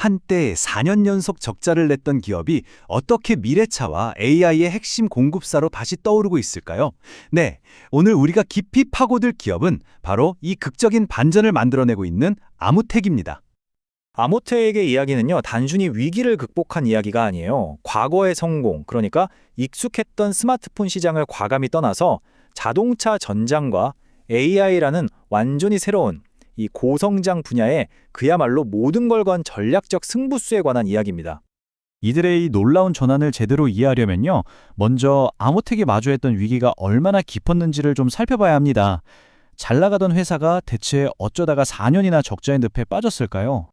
한때 4년 연속 적자를 냈던 기업이 어떻게 미래차와 AI의 핵심 공급사로 다시 떠오르고 있을까요? 네, 오늘 우리가 깊이 파고들 기업은 바로 이 극적인 반전을 만들어내고 있는 아무텍입니다. 아모텍의 이야기는요, 단순히 위기를 극복한 이야기가 아니에요. 과거의 성공, 그러니까 익숙했던 스마트폰 시장을 과감히 떠나서 자동차 전장과 AI라는 완전히 새로운 이 고성장 분야에 그야말로 모든 걸 건 전략적 승부수에 관한 이야기입니다. 이들의 이 놀라운 전환을 제대로 이해하려면요, 먼저 아모텍이 마주했던 위기가 얼마나 깊었는지를 좀 살펴봐야 합니다. 잘 나가던 회사가 대체 어쩌다가 4년이나 적자의 늪에 빠졌을까요?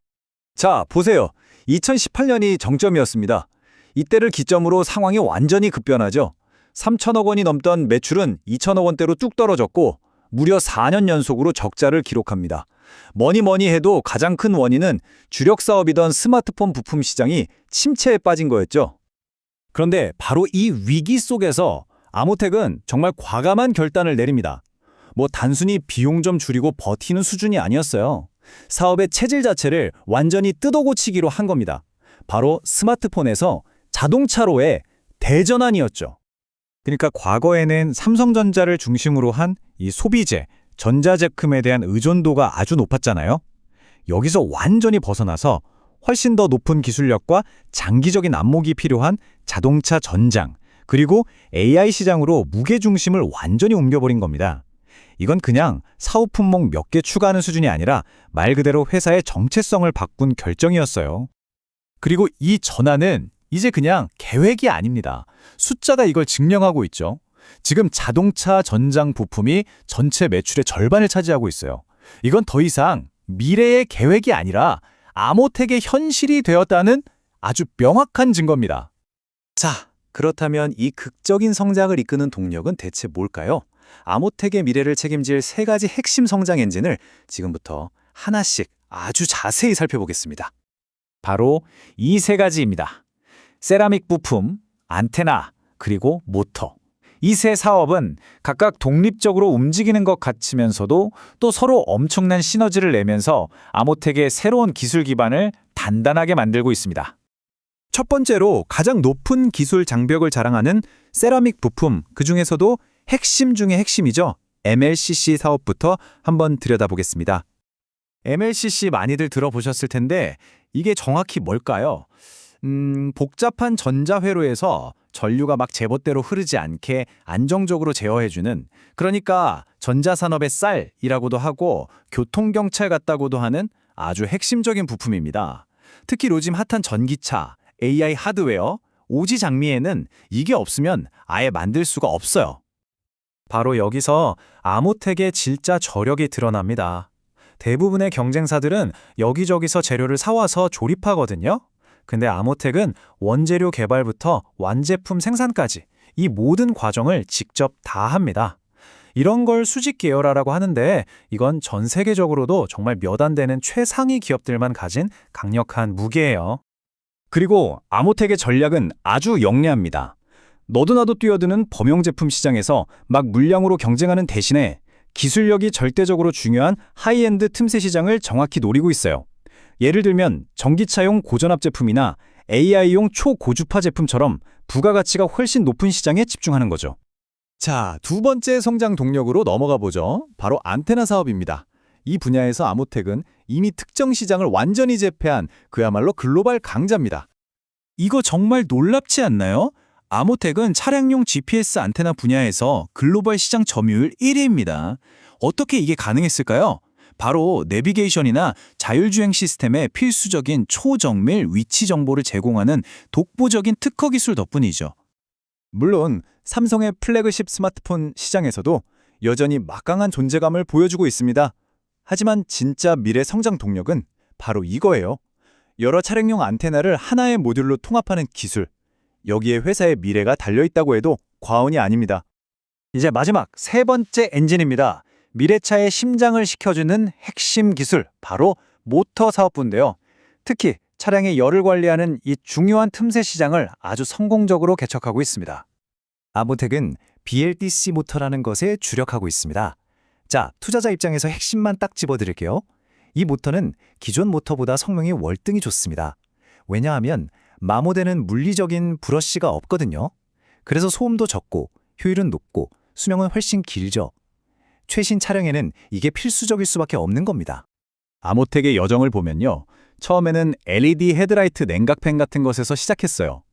자, 보세요. 2018년이 정점이었습니다. 이때를 기점으로 상황이 완전히 급변하죠. 3천억 원이 넘던 매출은 2천억 원대로 뚝 떨어졌고 무려 4년 연속으로 적자를 기록합니다. 뭐니 해도 가장 큰 원인은 주력 사업이던 스마트폰 부품 시장이 침체에 빠진 거였죠. 그런데 바로 이 위기 속에서 아모텍은 정말 과감한 결단을 내립니다. 단순히 비용 좀 줄이고 버티는 수준이 아니었어요. 사업의 체질 자체를 완전히 뜯어고치기로 한 겁니다. 바로 스마트폰에서 자동차로의 대전환이었죠. 그러니까 과거에는 삼성전자를 중심으로 한 이 소비재, 전자제품에 대한 의존도가 아주 높았잖아요. 여기서 완전히 벗어나서 훨씬 더 높은 기술력과 장기적인 안목이 필요한 자동차 전장, 그리고 AI 시장으로 무게중심을 완전히 옮겨버린 겁니다. 이건 그냥 사업 품목 몇 개 추가하는 수준이 아니라 말 그대로 회사의 정체성을 바꾼 결정이었어요. 그리고 이 전환은 이제 그냥 계획이 아닙니다. 숫자가 이걸 증명하고 있죠. 지금 자동차 전장 부품이 전체 매출의 절반을 차지하고 있어요. 이건 더 이상 미래의 계획이 아니라 아모텍의 현실이 되었다는 아주 명확한 증거입니다. 자, 그렇다면 이 극적인 성장을 이끄는 동력은 대체 뭘까요? 아모텍의 미래를 책임질 세 가지 핵심 성장 엔진을 지금부터 하나씩 아주 자세히 살펴보겠습니다. 바로 이 세 가지입니다. 세라믹 부품, 안테나, 그리고 모터. 이 세 사업은 각각 독립적으로 움직이는 것 같으면서도 또 서로 엄청난 시너지를 내면서 아모텍의 새로운 기술 기반을 단단하게 만들고 있습니다. 첫 번째로 가장 높은 기술 장벽을 자랑하는 세라믹 부품, 그중에서도 핵심 중의 핵심이죠. MLCC 사업부터 한번 들여다보겠습니다. MLCC 많이들 들어보셨을 텐데 이게 정확히 뭘까요? 복잡한 전자회로에서 전류가 막 제멋대로 흐르지 않게 안정적으로 제어해주는, 그러니까 전자산업의 쌀이라고도 하고 교통경찰 같다고도 하는 아주 핵심적인 부품입니다. 특히 요즘 핫한 전기차, AI 하드웨어, 오지 장비에는 이게 없으면 아예 만들 수가 없어요. 바로 여기서 아모텍의 진짜 저력이 드러납니다. 대부분의 경쟁사들은 여기저기서 재료를 사와서 조립하거든요. 근데 아모텍은 원재료 개발부터 완제품 생산까지 이 모든 과정을 직접 다 합니다. 이런 걸 수직 계열화라고 하는데 이건 전 세계적으로도 정말 몇 안 되는 최상위 기업들만 가진 강력한 무기예요. 그리고 아모텍의 전략은 아주 영리합니다. 너도 나도 뛰어드는 범용 제품 시장에서 막 물량으로 경쟁하는 대신에 기술력이 절대적으로 중요한 하이엔드 틈새 시장을 정확히 노리고 있어요. 예를 들면 전기차용 고전압 제품이나 AI용 초고주파 제품처럼 부가가치가 훨씬 높은 시장에 집중하는 거죠. 자, 두 번째 성장 동력으로 넘어가 보죠. 바로 안테나 사업입니다. 이 분야에서 아모텍은 이미 특정 시장을 완전히 제패한 그야말로 글로벌 강자입니다. 이거 정말 놀랍지 않나요? 아모텍은 차량용 GPS 안테나 분야에서 글로벌 시장 점유율 1위입니다. 어떻게 이게 가능했을까요? 바로 내비게이션이나 자율주행 시스템에 필수적인 초정밀 위치 정보를 제공하는 독보적인 특허 기술 덕분이죠. 물론 삼성의 플래그십 스마트폰 시장에서도 여전히 막강한 존재감을 보여주고 있습니다. 하지만 진짜 미래 성장 동력은 바로 이거예요. 여러 차량용 안테나를 하나의 모듈로 통합하는 기술. 여기에 회사의 미래가 달려있다고 해도 과언이 아닙니다. 이제 마지막 세 번째 엔진입니다. 미래차의 심장을 식혀주는 핵심 기술, 바로 모터 사업부인데요. 특히 차량의 열을 관리하는 이 중요한 틈새 시장을 아주 성공적으로 개척하고 있습니다. 아모텍은 BLDC 모터라는 것에 주력하고 있습니다. 자, 투자자 입장에서 핵심만 딱 집어드릴게요. 이 모터는 기존 모터보다 성능이 월등히 좋습니다. 왜냐하면 마모되는 물리적인 브러쉬가 없거든요. 그래서 소음도 적고 효율은 높고 수명은 훨씬 길죠. 최신 차량에는 이게 필수적일 수밖에 없는 겁니다. 아모텍의 여정을 보면요. 처음에는 LED 헤드라이트 냉각팬 같은 것에서 시작했어요.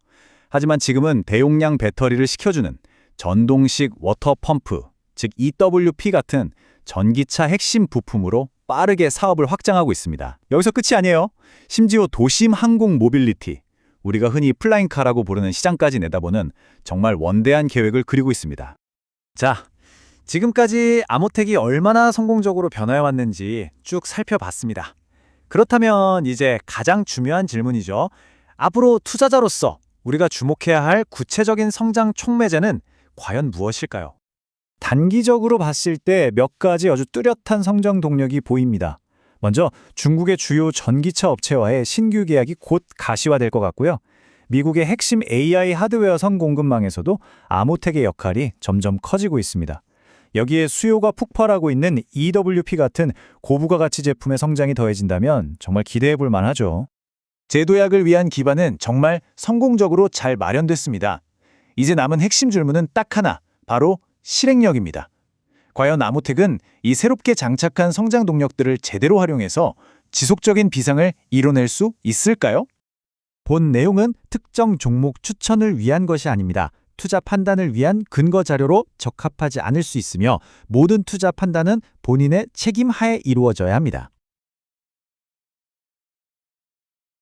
하지만 지금은 대용량 배터리를 식혀주는 전동식 워터 펌프, 즉 EWP 같은 전기차 핵심 부품으로 빠르게 사업을 확장하고 있습니다. 여기서 끝이 아니에요. 심지어 도심 항공 모빌리티, 우리가 흔히 플라잉카라고 부르는 시장까지 내다보는 정말 원대한 계획을 그리고 있습니다. 자, 지금까지 아모텍이 얼마나 성공적으로 변화해왔는지 쭉 살펴봤습니다. 그렇다면 이제 가장 중요한 질문이죠. 앞으로 투자자로서 우리가 주목해야 할 구체적인 성장 촉매제는 과연 무엇일까요? 단기적으로 봤을 때 몇 가지 아주 뚜렷한 성장 동력이 보입니다. 먼저 중국의 주요 전기차 업체와의 신규 계약이 곧 가시화될 것 같고요. 미국의 핵심 AI 하드웨어 선공급망에서도 아모텍의 역할이 점점 커지고 있습니다. 여기에 수요가 폭발하고 있는 EWP 같은 고부가 가치 제품의 성장이 더해진다면 정말 기대해 볼 만하죠. 제도약을 위한 기반은 정말 성공적으로 잘 마련됐습니다. 이제 남은 핵심 질문은 딱 하나, 바로 실행력입니다. 과연 아모텍은 이 새롭게 장착한 성장 동력들을 제대로 활용해서 지속적인 비상을 이뤄낼 수 있을까요? 본 내용은 특정 종목 추천을 위한 것이 아닙니다. 투자 판단을 위한 근거 자료로 적합하지 않을 수 있으며 모든 투자 판단은 본인의 책임 하에 이루어져야 합니다.